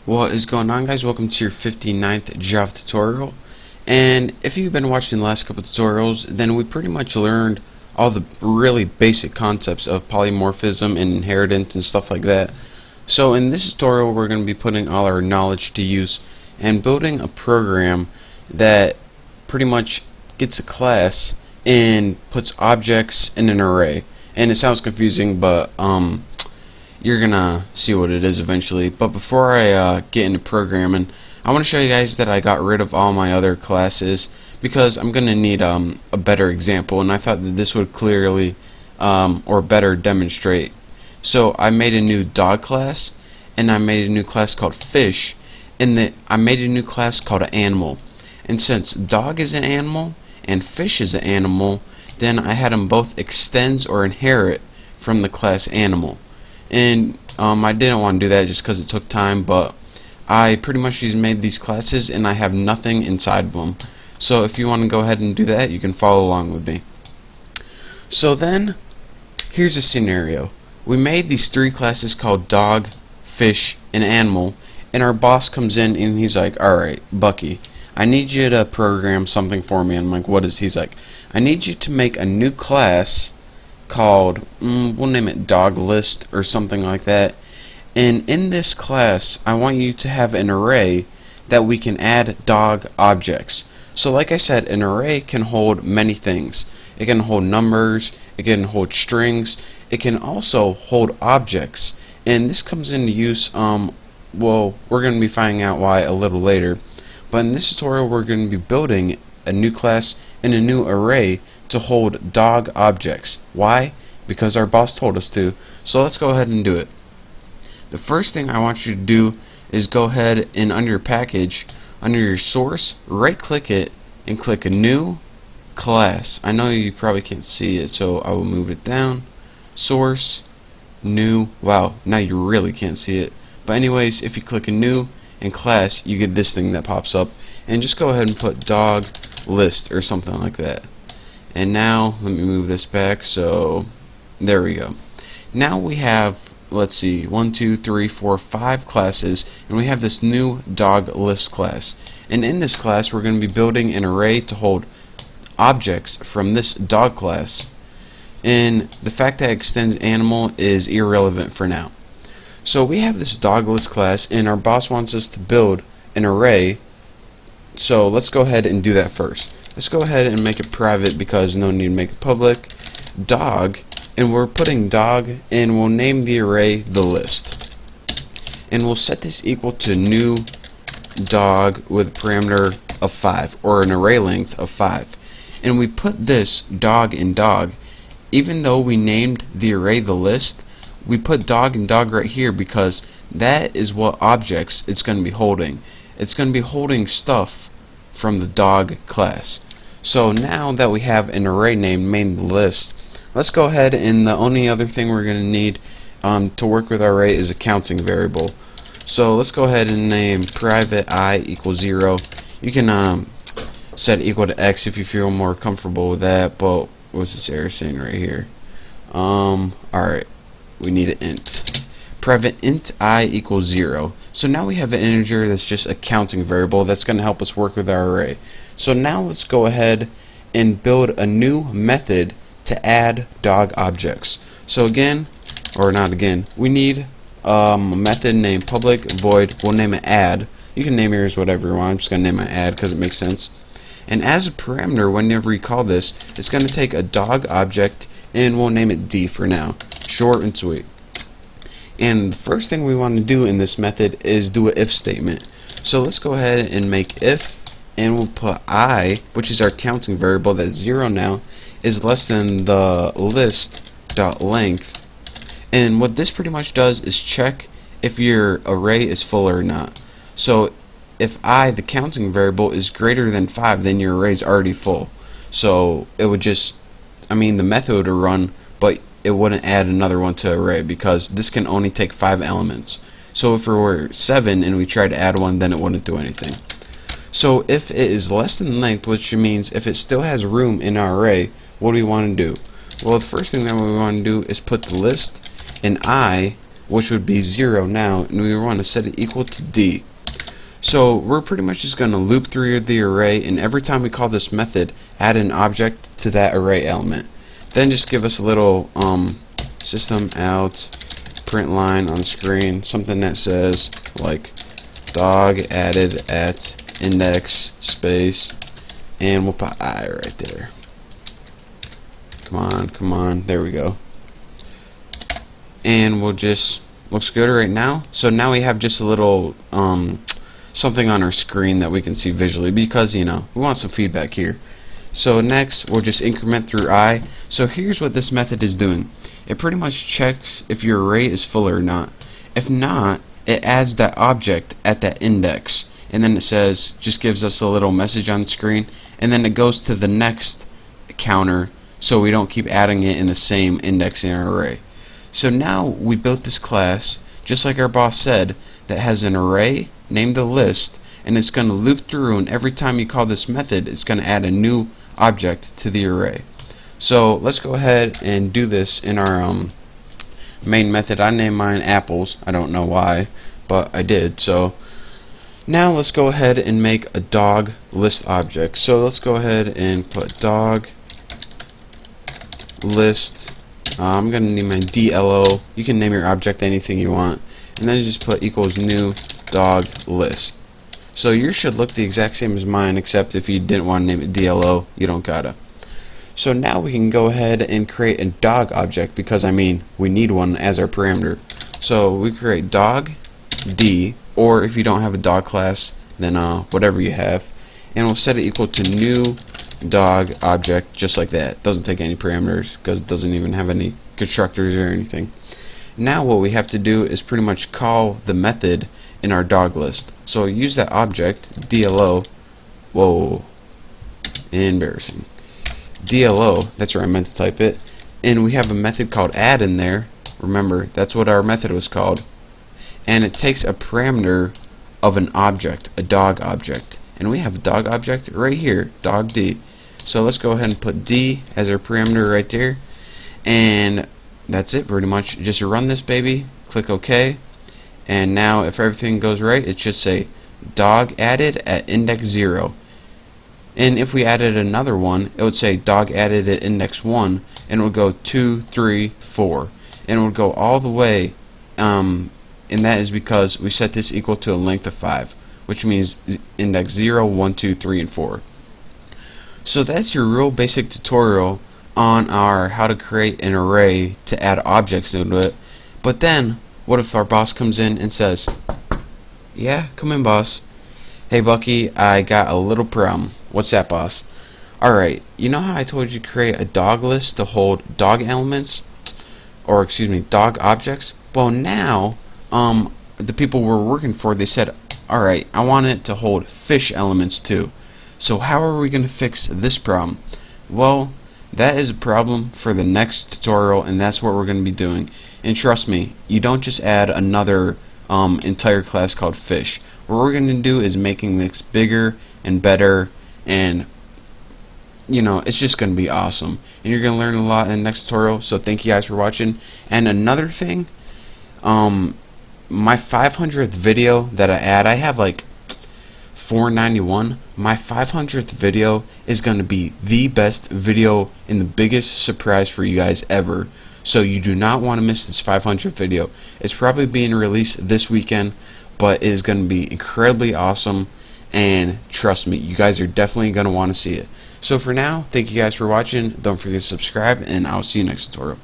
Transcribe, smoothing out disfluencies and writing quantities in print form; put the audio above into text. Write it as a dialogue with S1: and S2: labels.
S1: What is going on, guys? Welcome to your 59th Java tutorial. And if you've been watching the last couple tutorials, then we pretty much learned all the really basic concepts of polymorphism and inheritance and stuff like that. So in this tutorial we're going to be putting all our knowledge to use and building a program that pretty much gets a class and puts objects in an array. And it sounds confusing, but you're gonna see what it is eventually. But before I get into programming, I want to show you guys that I got rid of all my other classes because I'm gonna need a better example, and I thought that this would clearly or better demonstrate. So I made a new dog class, and I made a new class called fish, and I made a new class called animal. And since dog is an animal and fish is an animal, then I had them both extends or inherit from the class animal. And I didn't want to do that just because it took time, but I pretty much just made these classes and I have nothing inside of them. So if you want to go ahead and do that, you can follow along with me. So then, here's a scenario. We made these three classes called dog, fish, and animal, and our boss comes in and he's like, alright, Bucky, I need you to program something for me. And I'm like, what is? He's like, I need you to make a new class called, we'll name it dog list or something like that, and in this class I want you to have an array that we can add dog objects. So like I said, an array can hold many things. It can hold numbers, it can hold strings, it can also hold objects, and this comes into use, well, we're going to be finding out why a little later, but in this tutorial we're going to be building a new class and a new array to hold dog objects. Why? Because our boss told us to. So let's go ahead and do it. The first thing I want you to do is go ahead and under your package, under your source, right click it and click a new class. I know you probably can't see it, so I will move it down. Source, new. Wow, now you really can't see it. But anyways, if you click a new and class, you get this thing that pops up, and just go ahead and put dog list or something like that. And now let me move this back, so there we go. Now we have, let's see, 1, 2, 3, 4, 5 classes, and we have this new dog list class. And in this class we're going to be building an array to hold objects from this dog class, and the fact that it extends animal is irrelevant for now. So we have this dog list class, and our boss wants us to build an array, so let's go ahead and do that first. Let's go ahead and make it private because no need to make it public. Dog, and we're putting dog, and we'll name the array the list. And we'll set this equal to new dog with a parameter of 5, or an array length of 5. And we put this dog in dog. Even though we named the array the list, we put dog and dog right here because that is what objects it's going to be holding. It's going to be holding stuff from the dog class. So now that we have an array named main list, let's go ahead, and the only other thing we're going to need to work with our array is a counting variable. So let's go ahead and name private I equals 0. You can set equal to x if you feel more comfortable with that, but what's this error saying right here? Alright, we need an int. Private int I equals 0. So now we have an integer that's just a counting variable that's going to help us work with our array. So now let's go ahead and build a new method to add dog objects. So again, or not again, we need a method named public void. We'll name it add. You can name yours whatever you want. I'm just going to name it add because it makes sense. And as a parameter, whenever you call this, it's going to take a dog object, and we'll name it D for now. Short and sweet. And the first thing we want to do in this method is do an if statement. So let's go ahead and make if, and we'll put I, which is our counting variable that's 0 now, is less than the list dot length. And what this pretty much does is check if your array is full or not. So if I, the counting variable, is greater than 5, then your array is already full. So it would just, the method would run, but it wouldn't add another one to array because this can only take 5 elements. So if it were 7 and we tried to add one, then it wouldn't do anything. So if it is less than length, which means if it still has room in our array, what do we want to do? Well, the first thing that we want to do is put the list and I which would be 0 now, and we want to set it equal to D. So we're pretty much just going to loop through the array, and every time we call this method, add an object to that array element. Then just give us a little system out print line on screen, something that says like dog added at index space, and we'll put I right there. Come on, there we go. And we'll just, looks good right now. So now we have just a little something on our screen that we can see visually, because we want some feedback here. So next we'll just increment through I. So here's what this method is doing. It pretty much checks if your array is full or not. If not, it adds that object at that index, and then it says, just gives us a little message on the screen, and then it goes to the next counter so we don't keep adding it in the same index in our array. So now we built this class, just like our boss said, that has an array named the list, and it's going to loop through, and every time you call this method, it's going to add a new object to the array. So let's go ahead and do this in our main method. I named mine apples. I don't know why, but I did. So now let's go ahead and make a dog list object. So let's go ahead and put dog list. I'm going to name my DLO. You can name your object anything you want, and then just put equals new dog list. So yours should look the exact same as mine, except if you didn't want to name it DLO, you don't gotta. So now we can go ahead and create a dog object, because we need one as our parameter. So we create dog D, or if you don't have a dog class, then whatever you have, and we'll set it equal to new dog object, just like that. Doesn't take any parameters because it doesn't even have any constructors or anything. Now what we have to do is pretty much call the method in our dog list. So use that object DLO. Whoa, embarrassing. DLO, that's where I meant to type it, and we have a method called add in there. Remember, that's what our method was called, and it takes a parameter of an object, a dog object, and we have a dog object right here, dog D. So let's go ahead and put D as our parameter right there, and that's it pretty much. Just run this baby, click OK, and now if everything goes right, it should say dog added at index 0. And if we added another one, it would say dog added at index 1, and it would go 2, 3, 4, and it would go all the way, and that is because we set this equal to a length of 5, which means index 0, 1, 2, 3, and 4. So that's your real basic tutorial on our how to create an array to add objects into it. But then what if our boss comes in and says, yeah, come in, boss. Hey Bucky, I got a little problem. What's that, boss? Alright, you know how I told you to create a dog list to hold dog elements, or excuse me, dog objects? Well, now the people we're working for, they said, alright, I want it to hold fish elements too. So how are we going to fix this problem? Well, that is a problem for the next tutorial, and that's what we're going to be doing. And trust me, you don't just add another entire class called fish. What we're going to do is making this bigger and better, and it's just going to be awesome. And you're going to learn a lot in the next tutorial, so thank you guys for watching. And another thing, my 500th video that I add, I have like 491. My 500th video is going to be the best video and the biggest surprise for you guys ever. So you do not want to miss this 500th video. It's probably being released this weekend, but it is going to be incredibly awesome, and trust me, you guys are definitely going to want to see it. So for now, thank you guys for watching. Don't forget to subscribe, and I'll see you next tutorial.